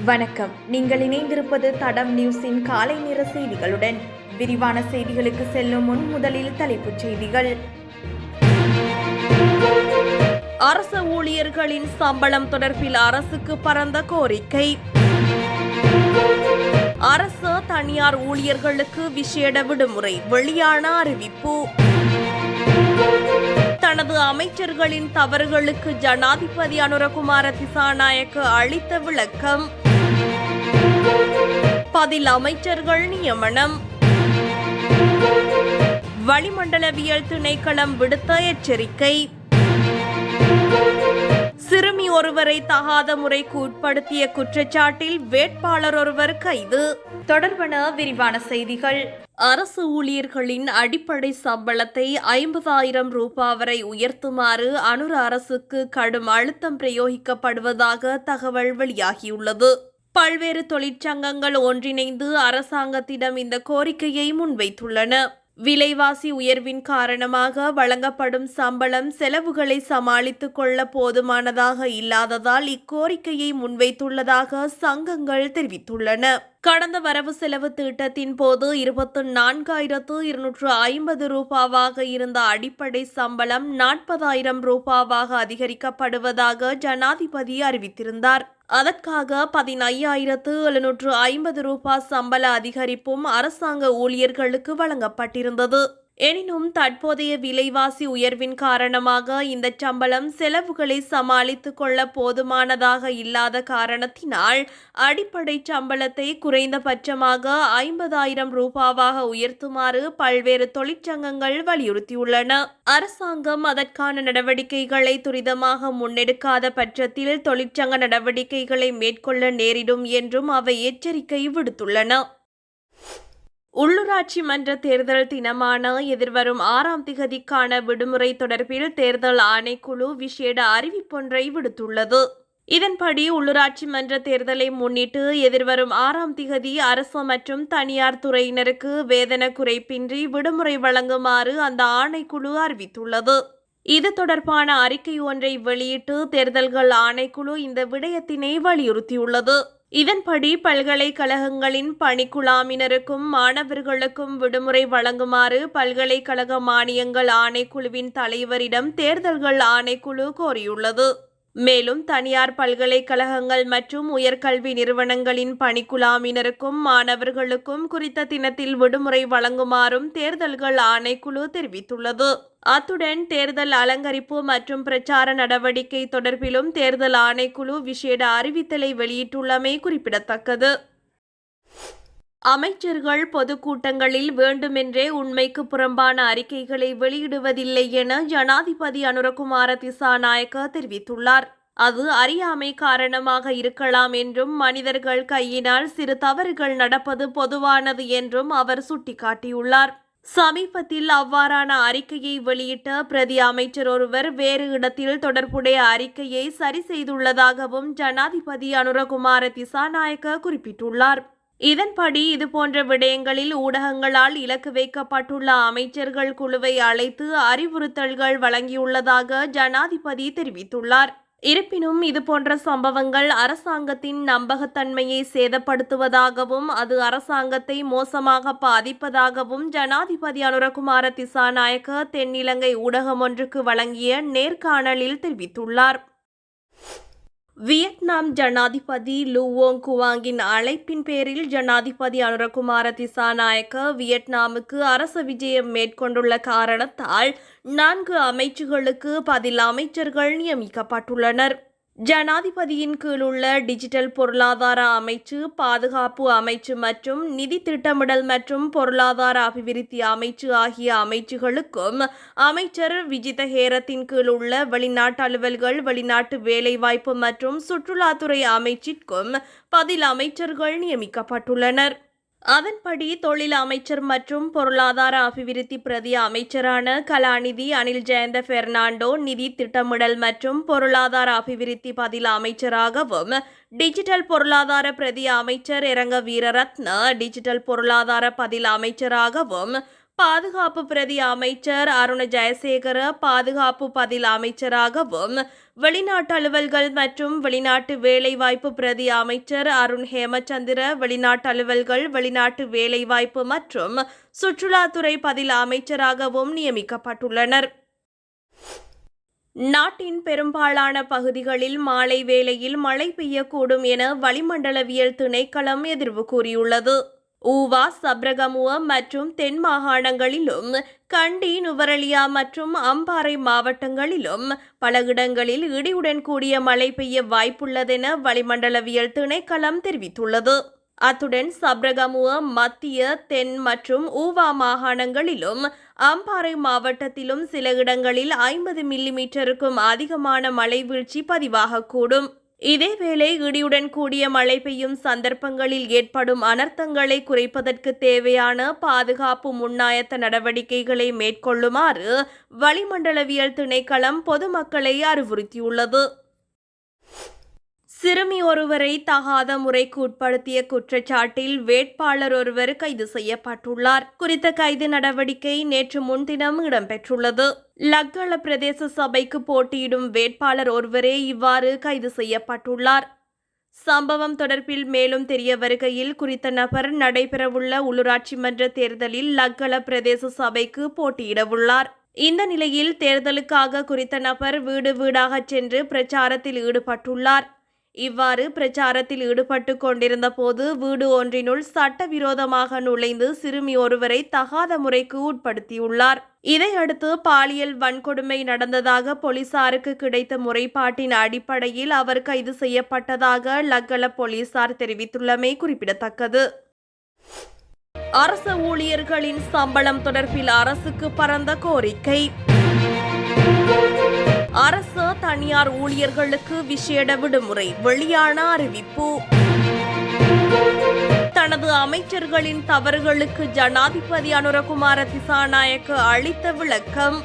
வணக்கம். நீங்கள் இணைந்திருப்பது தடம் நியூஸின் காலை நேர செய்திகளுடன். விரிவான செய்திகளுக்கு செல்லும் முன் முதலில் தலைப்புச் செய்திகள். அரசு ஊழியர்களின் சம்பளம் தொடர்பில் அரசுக்கு பரந்த கோரிக்கை. அரசு தனியார் ஊழியர்களுக்கு விசேட விடுமுறை, வெளியான அறிவிப்பு. தனது அமைச்சர்களின் தவறுகளுக்கு ஜனாதிபதி அனுரகுமார திசாநாயக்க அளித்த விளக்கம். பதில் அமைச்சர்கள் நியமனம். வளிமண்டலவியல் திணைக்களம் விடுத்த எச்சரிக்கை. சிறுமி ஒருவரை தகாத முறைக்கு உட்படுத்திய குற்றச்சாட்டில் வேட்பாளர் ஒருவர் கைது. தொடர்பான விரிவான செய்திகள். அரசு ஊழியர்களின் அடிப்படை சம்பளத்தை 50,000 ரூபாய் வரை உயர்த்துமாறு அனுர அரசுக்கு கடும் அழுத்தம் பிரயோகிக்கப்படுவதாக தகவல் வெளியாகியுள்ளது. பல்வேறு தொழிற்சங்கங்கள் ஒன்றிணைந்து அரசாங்கத்திடம் இந்த கோரிக்கையை முன்வைத்துள்ளன. விலைவாசி உயர்வின் காரணமாக வழங்கப்படும் சம்பளம் செலவுகளை சமாளித்துக் கொள்ள போதுமானதாக இல்லாததால் இக்கோரிக்கையை முன்வைத்துள்ளதாக சங்கங்கள் தெரிவித்துள்ளன. கடந்த வரவு செலவு திட்டத்தின் போது 24,250 ரூபாவாக இருந்த அடிப்படை சம்பளம் 40,000 ரூபாவாக அதிகரிக்கப்படுவதாக ஜனாதிபதி அறிவித்திருந்தார். அதற்காக 15,750 ரூபாய் சம்பள அதிகரிப்பும் அரசாங்க ஊழியர்களுக்கு வழங்கப்பட்டிருந்தது. எனினும் தற்போதைய விலைவாசி உயர்வின் காரணமாக இந்த சம்பளம் செலவுகளை சமாளித்துக் கொள்ள போதுமானதாக இல்லாத காரணத்தினால் அடிப்படை சம்பளத்தை குறைந்தபட்சமாக 50,000 ரூபாவாக உயர்த்துமாறு பல்வேறு தொழிற்சங்கங்கள் வலியுறுத்தியுள்ளன. அரசாங்கம் அதற்கான நடவடிக்கைகளை துரிதமாக முன்னெடுக்காத பட்சத்தில் தொழிற்சங்க நடவடிக்கைகளை மேற்கொள்ள நேரிடும் என்றும் அவை எச்சரிக்கை விடுத்துள்ளன. உள்ளூராட்சி மன்ற தேர்தல் தினமான எதிர்வரும் 6ஆம் திகதிக்கான விடுமுறை தொடர்பில் தேர்தல் ஆணைக்குழு விசேட அறிவிப்பொன்றை விடுத்துள்ளது. இதன்படி உள்ளூராட்சி மன்ற தேர்தலை முன்னிட்டு எதிர்வரும் 6ஆம் திகதி அரசு மற்றும் தனியார் துறையினருக்கு வேதன குறைப்பின்றி விடுமுறை வழங்குமாறு அந்த ஆணைக்குழு அறிவித்துள்ளது. இது தொடர்பான அறிக்கை ஒன்றை வெளியிட்டு தேர்தல்கள் ஆணைக்குழு இந்த விடயத்தினை வலியுறுத்தியுள்ளது. இதன்படி பல்கலைக்கழகங்களின் பணிக்குழாமினருக்கும் மாணவர்களுக்கும் விடுமுறை வழங்குமாறு பல்கலைக்கழக மானியங்கள் ஆணைக்குழுவின் தலைவரிடம் தேர்தல்கள் ஆணைக்குழு கோரியுள்ளது. மேலும் தனியார் பல்கலைக்கழகங்கள் மற்றும் உயர்கல்வி நிறுவனங்களின் பணிக்குழாமினருக்கும் மாணவர்களுக்கும் குறித்த தினத்தில் விடுமுறை வழங்குமாறும் தேர்தல்கள் ஆணைக்குழு தெரிவித்துள்ளது. அத்துடன் தேர்தல் அலங்கரிப்பு மற்றும் பிரச்சார நடவடிக்கை தொடர்பிலும் தேர்தல் ஆணைக்குழு விசேட அறிவித்தலை வெளியிட்டுள்ளமை குறிப்பிடத்தக்கது. அமைச்சர்கள் பொதுக்கூட்டங்களில் வேண்டுமென்றே உண்மைக்கு புறம்பான அறிக்கைகளை வெளியிடுவதில்லை என ஜனாதிபதி அனுரகுமார திசாநாயக்க தெரிவித்துள்ளார். அது அறியாமை காரணமாக இருக்கலாம் என்றும் மனிதர்கள் கையினால் சிறு தவறுகள் நடப்பது பொதுவானது என்றும் அவர் சுட்டிக்காட்டியுள்ளார். சமீபத்தில் அவ்வாறான அறிக்கையை வெளியிட்ட பிரதி அமைச்சர் ஒருவர் வேறு இடத்தில் தொடர்புடைய அறிக்கையை சரி செய்துள்ளதாகவும் ஜனாதிபதி அனுரகுமார திசாநாயக்க குறிப்பிட்டுள்ளார். இதன்படி இதுபோன்ற விடயங்களில் ஊடகங்களால் இலக்கு வைக்கப்பட்டுள்ள அமைச்சர்கள் குழுவை அழைத்து அறிவுறுத்தல்கள் வழங்கியுள்ளதாக ஜனாதிபதி தெரிவித்துள்ளார். இருப்பினும் இதுபோன்ற சம்பவங்கள் அரசாங்கத்தின் நம்பகத்தன்மையை சேதப்படுத்துவதாகவும் அது அரசாங்கத்தை மோசமாக பாதிப்பதாகவும் ஜனாதிபதி அனுரகுமார திசாநாயக்க தென்னிலங்கை ஊடகம் ஒன்றுக்கு வழங்கிய நேர்காணலில் தெரிவித்துள்ளார். வியட்நாம் ஜனாதிபதி லூ வோங் குவாங்கின் அழைப்பின் பேரில் ஜனாதிபதி அனுரகுமார திசாநாயக்க வியட்நாமுக்கு அரச விஜயம் மேற்கொண்டுள்ள காரணத்தால் 4 அமைச்சுகளுக்கு பதில் அமைச்சர்கள் நியமிக்கப்பட்டுள்ளனர். ஜனாதிபதியின் கீழ் உள்ள டிஜிட்டல் பொருளாதார அமைச்சு, பாதுகாப்பு அமைச்சு மற்றும் நிதி திட்டமிடல் மற்றும் பொருளாதார அபிவிருத்தி அமைச்சு ஆகிய அமைச்சுகளுக்கும் அமைச்சர் விஜித ஹேரத்தின் கீழ் உள்ள வெளிநாட்டு அலுவல்கள், வெளிநாட்டு வேலைவாய்ப்பு மற்றும் சுற்றுலாத்துறை அமைச்சிற்கும் பதில் அமைச்சர்கள் நியமிக்கப்பட்டுள்ளனர். அதன்படி தொழில் அமைச்சர் மற்றும் பொருளாதார அபிவிருத்தி பிரதி அமைச்சரான கலாநிதி அனில் ஜெயந்த பெர்னாண்டோ நிதி திட்டமிடல் மற்றும் பொருளாதார அபிவிருத்தி பதில் அமைச்சராகவும், டிஜிட்டல் பொருளாதார பிரதி அமைச்சர் இரங்க வீரரத்ன டிஜிட்டல் பொருளாதார பதில் அமைச்சராகவும், பாதுகாப்பு பிரதி அமைச்சர் அருண ஜெயசேகர பாதுகாப்பு பதில் அமைச்சராகவும், வெளிநாட்டு அலுவல்கள் மற்றும் வெளிநாட்டு வேலைவாய்ப்பு பிரதி அமைச்சர் அருண் ஹேமச்சந்திர வெளிநாட்டு அலுவல்கள், வெளிநாட்டு வேலைவாய்ப்பு மற்றும் சுற்றுலாத்துறை பதில் அமைச்சராகவும் நியமிக்கப்பட்டுள்ளனர். நாட்டின் பெரும்பாலான பகுதிகளில் மாலை வேளையில் மழை பெய்யக்கூடும் என வளிமண்டலவியல் திணைக்களம் எதிர்வு கூறியுள்ளது. ஊவா, சப்ரகமுவ மற்றும் தென் மாகாணங்களிலும், கண்டி, நுவரெலியா மற்றும் அம்பாறை மாவட்டங்களிலும் பல இடங்களில் இடியுடன் கூடிய மழை பெய்ய வாய்ப்புள்ளதென வளிமண்டலவியல் திணைக்களம் தெரிவித்துள்ளது. அத்துடன் சப்ரகமுவ, மத்திய, தென் மற்றும் ஊவா மாகாணங்களிலும், அம்பாறை மாவட்டத்திலும் சில இடங்களில் 50 மில்லிமீட்டருக்கும் அதிகமான மழை வீழ்ச்சி பதிவாகக்கூடும். இதேவேளை இடியுடன் கூடிய மழை பெய்யும் சந்தர்ப்பங்களில் ஏற்படும் அனர்த்தங்களை குறைப்பதற்கு தேவையான பாதுகாப்பு முன்னாயத்த நடவடிக்கைகளை மேற்கொள்ளுமாறு வளிமண்டலவியல் திணைக்களம் பொதுமக்களை அறிவுறுத்தியுள்ளது. சிறுமி ஒருவரை தகாத முறைக்கு உட்படுத்திய குற்றச்சாட்டில் வேட்பாளர் ஒருவர் கைது செய்யப்பட்டுள்ளார். குறித்த கைது நடவடிக்கை நேற்று முன்தினம் இடம்பெற்றுள்ளது. லக்கல பிரதேச சபைக்கு போட்டியிடும் வேட்பாளர் ஒருவரே இவ்வாறு கைது செய்யப்பட்டுள்ளார். சம்பவம் தொடர்பில் மேலும் தெரிய வருகையில், குறித்த நபர் நடைபெறவுள்ள உள்ளூராட்சி மன்ற தேர்தலில் லக்கல பிரதேச சபைக்கு போட்டியிடவுள்ளார். இந்த நிலையில் தேர்தலுக்காக குறித்த நபர் வீடு வீடாக சென்று பிரச்சாரத்தில் ஈடுபட்டுள்ளார். இவ்வாறு பிரச்சாரத்தில் ஈடுபட்டு கொண்டிருந்த போது வீடு ஒன்றினுள் சட்டவிரோதமாக நுழைந்து சிறுமி ஒருவரை தகாத முறைக்கு உட்படுத்தியுள்ளார். இதையடுத்து பாலியல் வன்கொடுமை நடந்ததாக போலீசாருக்கு கிடைத்த முறைப்பாட்டின் அடிப்படையில் அவர் கைது செய்யப்பட்டதாக லக்கல போலீசார் தெரிவித்துள்ளமை குறிப்பிடத்தக்கது. அரசு ஊழியர்களின் சம்பளம் தொடர்பில் அரசுக்கு பரந்த கோரிக்கை. அரசு தனியார் ஊழியர்களுக்கு விசேட விடுமுறை, வெளியான அறிவிப்பு. தனது அமைச்சர்களின் தவறுகளுக்கு ஜனாதிபதி அனுரகுமார திசாநாயக்க அளித்த விளக்கம்.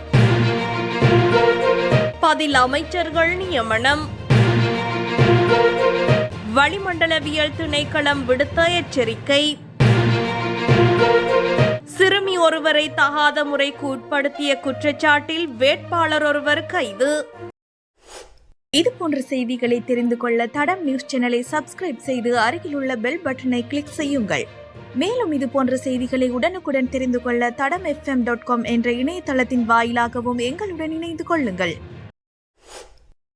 பதில் அமைச்சர்கள் நியமனம். வளிமண்டலவியல் திணைக்களம் விடுத்த எச்சரிக்கை. சிறுமி ஒருவரை தகாத முறைக்கு உட்படுத்திய குற்றச்சாட்டில் வேட்பாளர் ஒருவர் கைது. இதுபோன்ற செய்திகளை தெரிந்து கொள்ள தடம் நியூஸ் சேனலை சப்ஸ்கிரைப் செய்து அருகிலுள்ள பெல் பட்டனை கிளிக் செய்யுங்கள். மேலும் இதுபோன்ற செய்திகளை உடனுக்குடன் தெரிந்து கொள்ள தடம் FM.com என்ற இணையதளத்தின் வாயிலாகவும் எங்களுடன் இணைந்து கொள்ளுங்கள்.